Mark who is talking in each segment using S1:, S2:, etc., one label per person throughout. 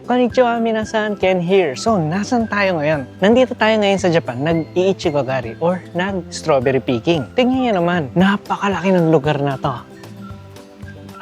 S1: Konnichiwa minasan, Ken here. So, nasan tayo ngayon? Nandito tayo ngayon sa Japan, nag-iichigogari or nag-strawberry picking. Tingnan niyo naman, napakalaki ng lugar na to.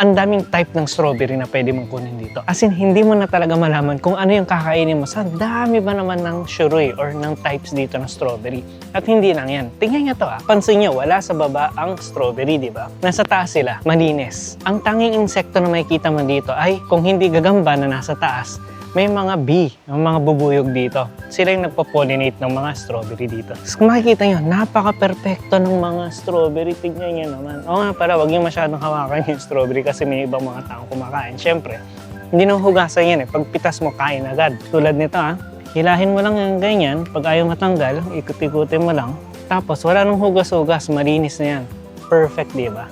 S1: Ang daming type ng strawberry na pwede mong kunin dito. As in, hindi mo na talaga malaman kung ano yung kakainin mo. Sa dami ba naman ng shurui or ng types dito ng strawberry. At hindi lang yan. Tingnan niyo to Pansin niyo, wala sa baba ang strawberry, di ba? Nasa taas sila, malinis. Ang tanging insekto na makikita mo dito ay kung hindi gagamba na nasa taas, may mga bee, mga bubuyog dito. Sila yung nagpo-pollinate ng mga strawberry dito. So, kung makikita nyo, napaka-perfecto ng mga strawberry. Tignan nyo naman. O nga pala, wag nyo masyadong hawakan yung strawberry kasi may ibang mga taong kumakain. Siyempre, hindi nang hugasan yan Pag pitas mo, kain agad. Tulad nito hilahin mo lang yung ganyan. Pag ayaw matanggal, ikot-ikutin mo lang. Tapos, wala nang hugas-hugas. Malinis na yan. Perfect, di ba?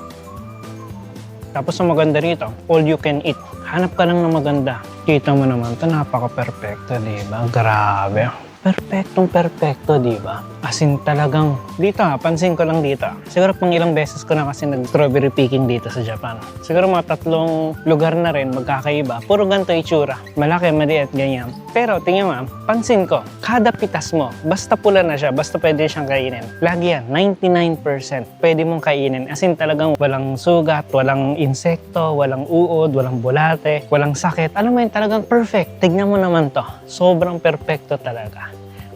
S1: Tapos ang maganda rito, all you can eat. Hanap ka lang ng maganda. Kita mo naman, ito napaka-perfecto, di ba? Grabe. Perfectong-perfecto, di ba? As in talagang, dito pansin ko lang dito. Siguro pang ilang beses ko na kasi nag-strawberry picking dito sa Japan. Siguro mga 3 lugar na rin magkakaiba. Puro ganito itsura. Malaki, maliit, ganyan. Pero tingnan mo, pansin ko, kada pitas mo, basta pula na siya, basta pwede siyang kainin. Lagi yan, 99% pwede mong kainin. As in talagang walang sugat, walang insekto, walang uod, walang bulate, walang sakit. Alam mo yun, talagang perfect. Tignan mo naman to. Sobrang perfecto talaga.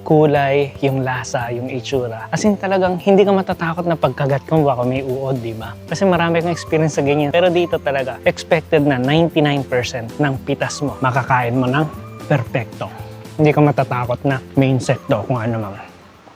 S1: Kulay, yung lasa, yung itsura. As in talagang hindi ka matatakot na pagkagat kung baka may uod, di ba? Kasi marami akong experience sa ganyan. Pero dito talaga, expected na 99% ng pitas mo, makakain mo ng perfecto. Hindi ka matatakot na may insekto kung ano man.